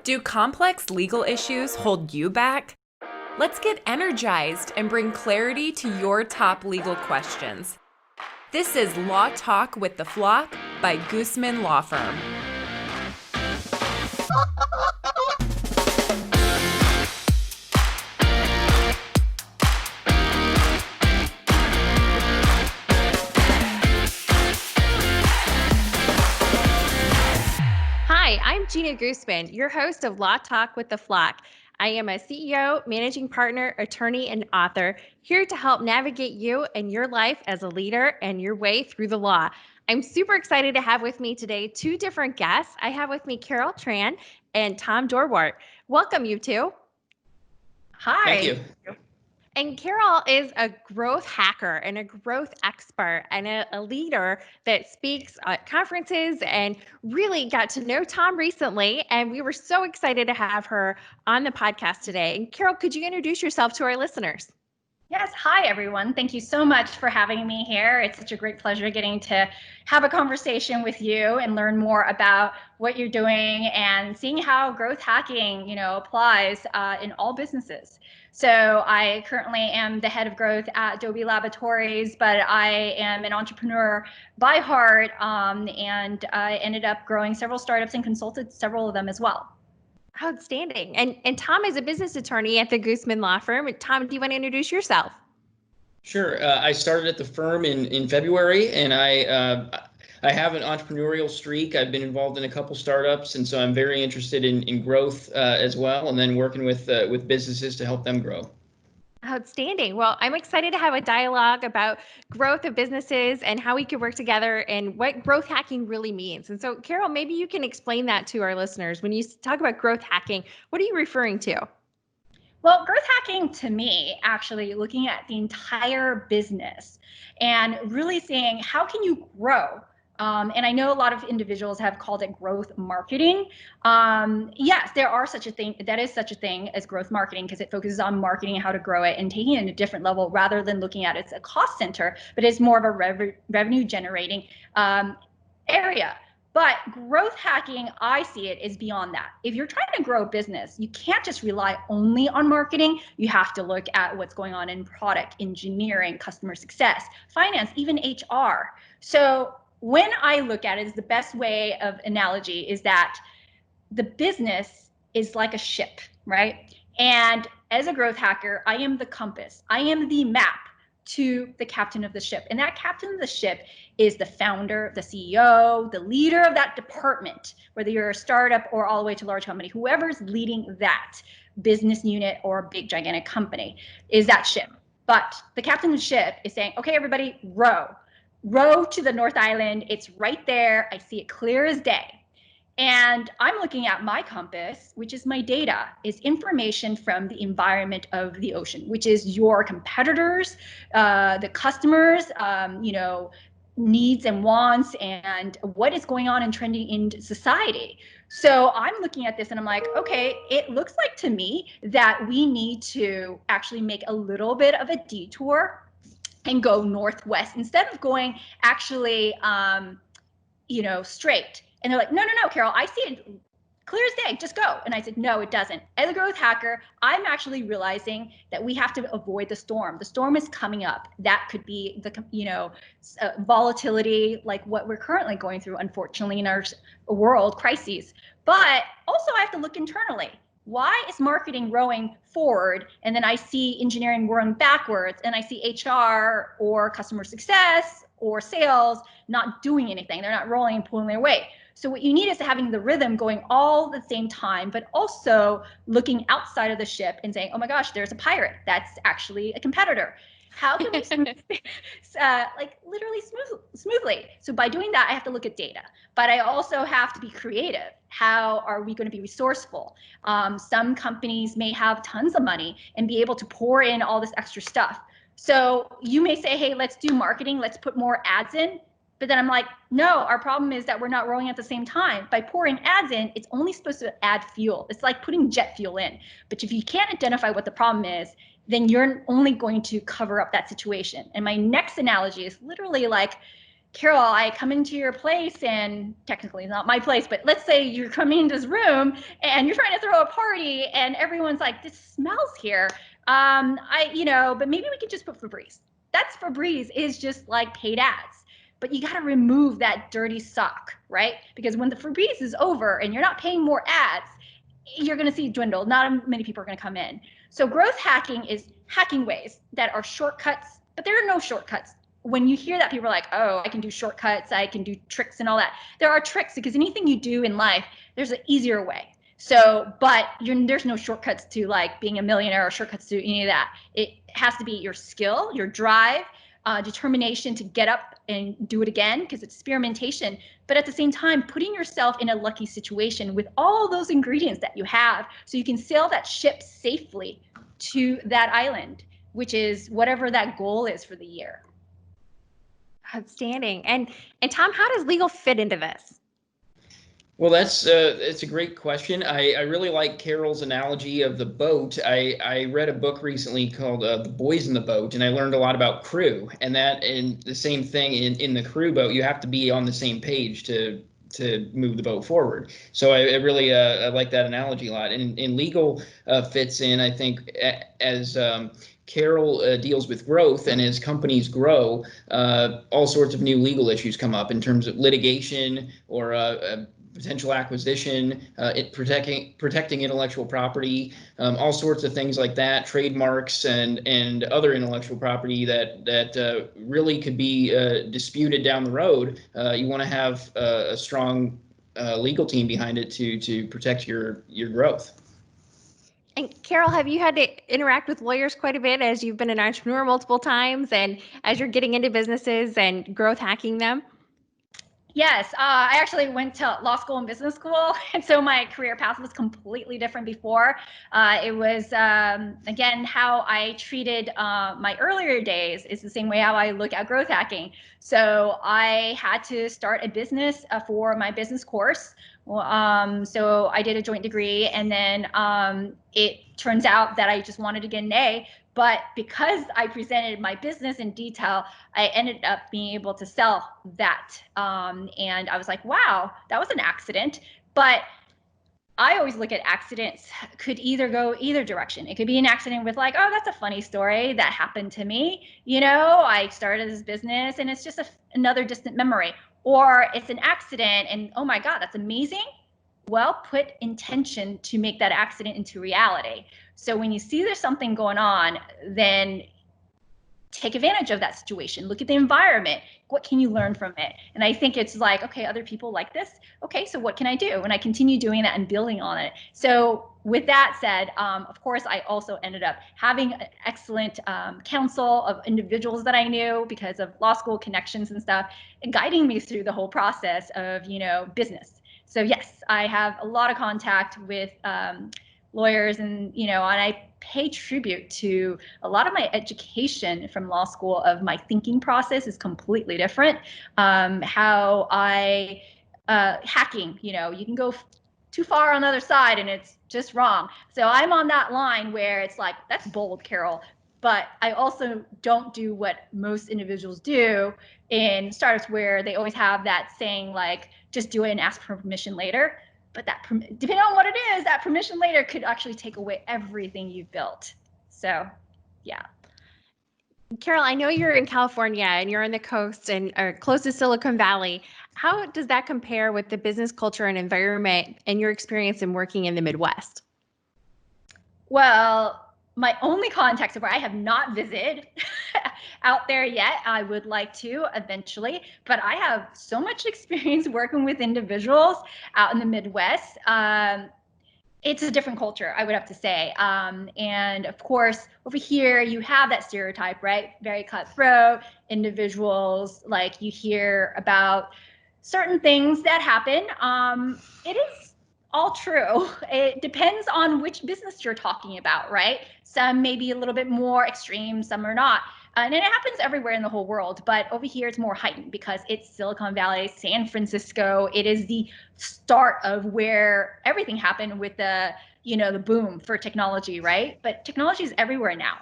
Do complex legal issues hold you back? Let's get energized and bring clarity to your top legal questions. This is Law Talk with the Flock by Goosmann Law Firm. Hi, I'm Jeana Goosmann, your host of Law Talk with the Flock. I am a CEO, managing partner, attorney, and author, here to help navigate you and your life as a leader and your way through the law. I'm super excited to have with me today two different guests. I have with me Carol Tran and Tom Dorwart. Welcome, you two. Hi. Thank you. And Carol is a growth hacker and a growth expert and a leader that speaks at conferences and really got to know Tom recently. And we were so excited to have her on the podcast today. And Carol, could you introduce yourself to our listeners? Yes. Hi, everyone. Thank you so much for having me here. It's such a great pleasure getting to have a conversation with you and learn more about what you're doing and seeing how growth hacking, applies in all businesses. So I currently am the head of growth at Dolby Laboratories, but I am an entrepreneur by heart, and I ended up growing several startups and consulted several of them as well. Outstanding. And Tom is a business attorney at the Goosmann Law Firm. Tom, do you want to introduce yourself? Sure. I started at the firm in February, and I have an entrepreneurial streak. I've been involved in a couple startups, and so I'm very interested in growth as well, and then working with businesses to help them grow. Outstanding. Well, I'm excited to have a dialogue about growth of businesses and how we could work together and what growth hacking really means. And so, Carol, maybe you can explain that to our listeners. When you talk about growth hacking, what are you referring to? Well, growth hacking to me, actually looking at the entire business and really saying, how can you grow? And I know a lot of individuals have called it growth marketing. Yes, there are such a thing. That is such a thing as growth marketing because it focuses on marketing and how to grow it and taking it to a different level rather than looking at it as a cost center, but it's more of a revenue generating area. But growth hacking, I see it, is beyond that. If you're trying to grow a business, you can't just rely only on marketing. You have to look at what's going on in product, engineering, customer success, finance, even HR. So when I look at it, the best way of analogy is that the business is like a ship, right? And as a growth hacker, I am the compass. I am the map to the captain of the ship. And that captain of the ship is the founder, the CEO, the leader of that department, whether you're a startup or all the way to a large company, whoever's leading that business unit or big gigantic company is that ship. But the captain of the ship is saying, okay, everybody, row to the North Island. It's right there. I see it clear as day. And I'm looking at my compass, which is my data, is information from the environment of the ocean, which is your competitors, the customers, needs and wants, and what is going on and trending in society. So I'm looking at this and I'm like, okay, it looks like to me that we need to actually make a little bit of a detour and go northwest instead of going actually, straight. And they're like, no, Carol, I see it clear as day, just go. And I said, no, it doesn't. As a growth hacker, I'm actually realizing that we have to avoid the storm. The storm is coming up. That could be the, volatility, like what we're currently going through, unfortunately, in our world crises. But also I have to look internally. Why is marketing rowing forward and then I see engineering rowing backwards and I see HR or customer success or sales not doing anything? They're not rolling and pulling their weight. So what you need is having the rhythm going all at the same time, but also looking outside of the ship and saying, oh my gosh, there's a pirate. That's actually a competitor. How can we literally smoothly? So by doing that, I have to look at data, but I also have to be creative. How are we going to be resourceful? Some companies may have tons of money and be able to pour in all this extra stuff. So you may say, hey, let's do marketing. Let's put more ads in. But then I'm like, no, our problem is that we're not rolling at the same time. By pouring ads in, it's only supposed to add fuel. It's like putting jet fuel in. But if you can't identify what the problem is, then you're only going to cover up that situation. And my next analogy is literally like, Carol, I come into your place, and technically it's not my place, but let's say you're coming into this room and you're trying to throw a party and everyone's like, this smells here. But maybe we could just put Febreze. That's Febreze is just like paid ads. But you got to remove that dirty sock, right? Because when the Febreze is over and you're not paying more ads, you're going to see it dwindle. Not many people are going to come in. So growth hacking is hacking ways that are shortcuts, but there are no shortcuts. When you hear that, people are like, oh, I can do shortcuts, I can do tricks and all that. There are tricks, because anything you do in life, there's an easier way. So, but there's no shortcuts to like being a millionaire or shortcuts to any of that. It has to be your skill, your drive, determination to get up and do it again, because it's experimentation. But at the same time, putting yourself in a lucky situation with all those ingredients that you have, so you can sail that ship safely to that island, which is whatever that goal is for the year. Outstanding. And Tom, how does legal fit into this? Well, it's a great question. I really like Carol's analogy of the boat. I read a book recently called The Boys in the Boat, and I learned a lot about crew. And the same thing in the crew boat, you have to be on the same page to move the boat forward. So I really I like that analogy a lot. And legal fits in, I think, as Carol deals with growth, and as companies grow, all sorts of new legal issues come up in terms of litigation or potential acquisition, protecting intellectual property, all sorts of things like that, trademarks and other intellectual property that really could be disputed down the road. You want to have a strong legal team behind it to protect your growth. And Carol, have you had to interact with lawyers quite a bit as you've been an entrepreneur multiple times and as you're getting into businesses and growth hacking them? Yes, I actually went to law school and business school, and so my career path was completely different before. It was, again, how I treated my earlier days is the same way how I look at growth hacking. So I had to start a business for my business course. So I did a joint degree, and then it turns out that I just wanted to get an A. But because I presented my business in detail, I ended up being able to sell that. And I was like, wow, that was an accident. But I always look at accidents could either go either direction. It could be an accident with like, oh, that's a funny story that happened to me. I started this business and it's just another distant memory. Or it's an accident and, oh my God, that's amazing. Well, put intention to make that accident into reality. So when you see there's something going on, then take advantage of that situation. Look at the environment. What can you learn from it? And I think it's like, okay, other people like this. Okay, so what can I do? And I continue doing that and building on it. So with that said, of course, I also ended up having an excellent counsel of individuals that I knew because of law school connections and stuff, and guiding me through the whole process of, business. So yes, I have a lot of contact with lawyers, and I pay tribute to a lot of my education from law school. Of my thinking process is completely different. How I hacking, you can go too far on the other side and it's just wrong. So I'm on that line where it's like, that's bold, Carol. But I also don't do what most individuals do in startups, where they always have that saying like, just do it and ask for permission later. But that, depending on what it is, that permission later could actually take away everything you've built. So, yeah. Carol, I know you're in California and you're on the coast and or close to Silicon Valley. How does that compare with the business culture and environment and your experience in working in the Midwest? Well, my only contacts are where I have not visited out there yet. I would like to eventually, but I have so much experience working with individuals out in the Midwest. It's a different culture, I would have to say. And of course, over here, you have that stereotype, right? Very cutthroat individuals, like you hear about certain things that happen. It is all true. It depends on which business you're talking about, right? Some may be a little bit more extreme, some are not. And it happens everywhere in the whole world, but over here it's more heightened because it's Silicon Valley, San Francisco. It is the start of where everything happened with the boom for technology, right? But technology is everywhere now.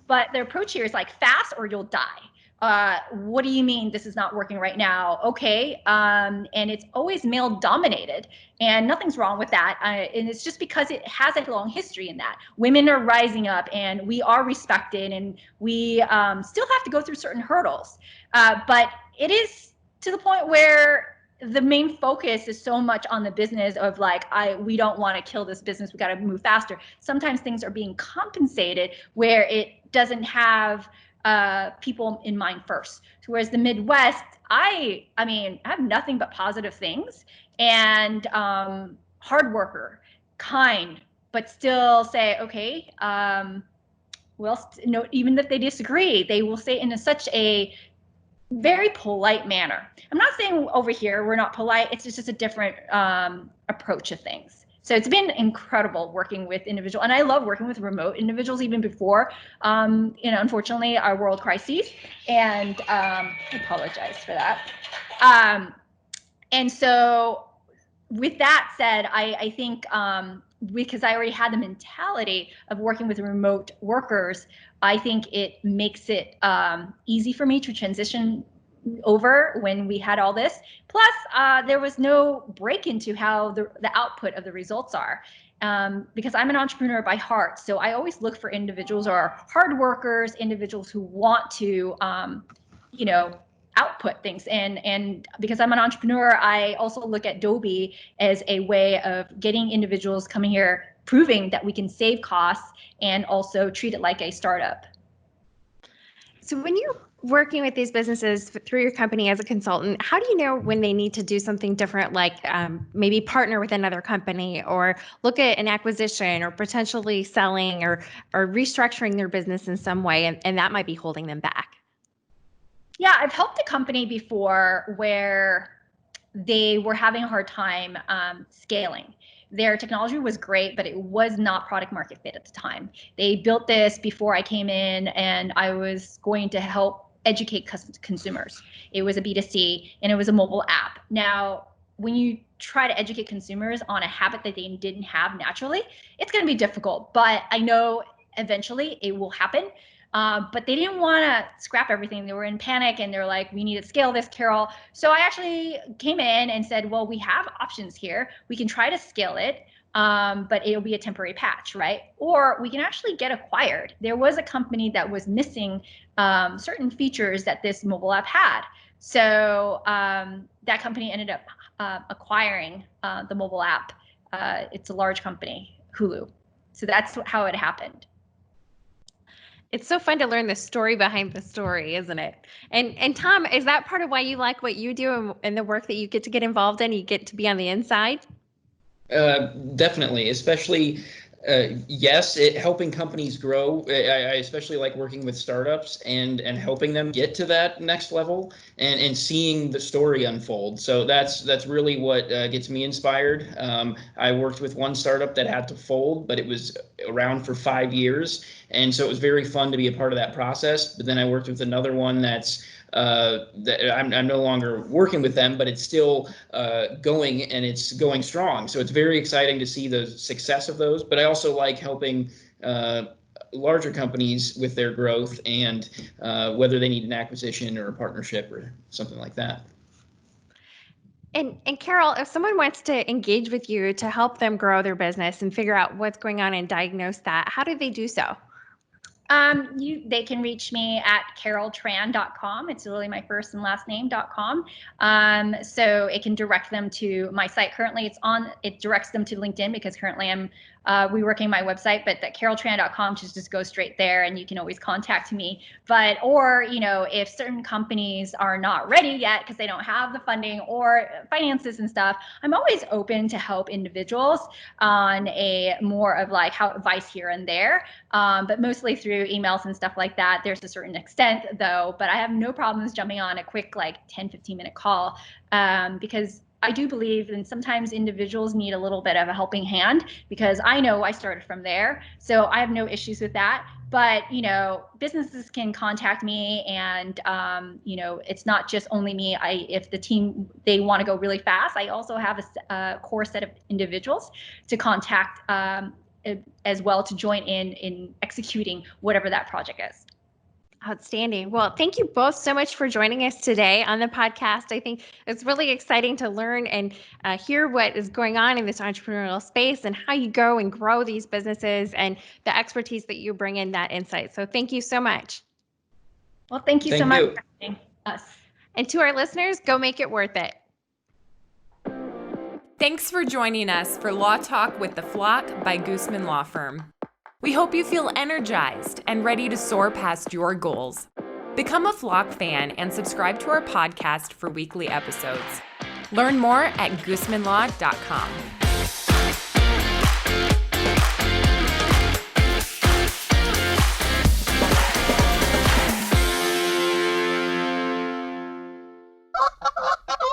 But the approach here is like fast or you'll die. What do you mean this is not working right now? Okay. And it's always male dominated, and nothing's wrong with that. And it's just because it has a long history in that. Women are rising up and we are respected, and we still have to go through certain hurdles. But it is to the point where the main focus is so much on the business of like, we don't want to kill this business. We got to move faster. Sometimes things are being compensated where it doesn't have people in mind first. So whereas the Midwest, I mean, I have nothing but positive things, and hard worker, kind, but still say, okay, well, no, even if they disagree, they will say in such a very polite manner. I'm not saying over here we're not polite. It's just a different approach of things. So it's been incredible working with individuals, and I love working with remote individuals even before, unfortunately, our world crises. And I apologize for that. And so with that said, I think because I already had the mentality of working with remote workers, I think it makes it easy for me to transition over when we had all this. Plus, there was no break into how the output of the results are. Because I'm an entrepreneur by heart. So I always look for individuals who are hard workers, individuals who want to, output things. And because I'm an entrepreneur, I also look at Dolby as a way of getting individuals coming here, proving that we can save costs and also treat it like a startup. So when you're working with these businesses through your company as a consultant, how do you know when they need to do something different, like maybe partner with another company or look at an acquisition or potentially selling or restructuring their business in some way, and that might be holding them back? Yeah, I've helped a company before where they were having a hard time scaling. Their technology was great, but it was not product market fit at the time. They built this before I came in, and I was going to help educate consumers. It was a B2C, and it was a mobile app. Now, when you try to educate consumers on a habit that they didn't have naturally, it's going to be difficult, but I know eventually it will happen. But they didn't want to scrap everything. They were in panic, and they're like, we need to scale this, Carol. So I actually came in and said, well, we have options here. We can try to scale it, but it'll be a temporary patch, right? Or we can actually get acquired. There was a company that was missing certain features that this mobile app had. So that company ended up acquiring the mobile app. It's a large company, Hulu. So that's how it happened. It's so fun to learn the story behind the story, isn't it? And Tom, is that part of why you like what you do and the work that you get to get involved in? You get to be on the inside? Definitely, especially yes, helping companies grow. I especially like working with startups and helping them get to that next level and seeing the story unfold. So that's really what gets me inspired. I worked with one startup that had to fold, but it was around for 5 years, and so it was very fun to be a part of that process. But then I worked with another one that I'm no longer working with them, but it's still going, and it's going strong. So it's very exciting to see the success of those. But I also like helping larger companies with their growth and whether they need an acquisition or a partnership or something like that. And Carol, if someone wants to engage with you to help them grow their business and figure out what's going on and diagnose that, how do they do so? They can reach me at caroltran.com. It's really my first and last name.com. So it can direct them to my site. Currently it directs them to LinkedIn because currently I'm reworking my website, but that caroltran.com just goes straight there, and you can always contact me. But, or, if certain companies are not ready yet because they don't have the funding or finances and stuff, I'm always open to help individuals on a more of like how advice here and there. But mostly through emails and stuff like that. There's a certain extent though, but I have no problems jumping on a quick like 10-15 minute call because I do believe and sometimes individuals need a little bit of a helping hand because I know I started from there. So I have no issues with that. But, businesses can contact me and, it's not just only me. If the team, they want to go really fast, I also have a core set of individuals to contact as well to join in executing whatever that project is. Outstanding. Well, thank you both so much for joining us today on the podcast. I think it's really exciting to learn and hear what is going on in this entrepreneurial space and how you go and grow these businesses and the expertise that you bring in that insight. So thank you so much. Well, thank you so much for having us. And to our listeners, go make it worth it. Thanks for joining us for Law Talk with the Flock by Goosmann Law Firm. We hope you feel energized and ready to soar past your goals. Become a Flock fan and subscribe to our podcast for weekly episodes. Learn more at goosmannlaw.com.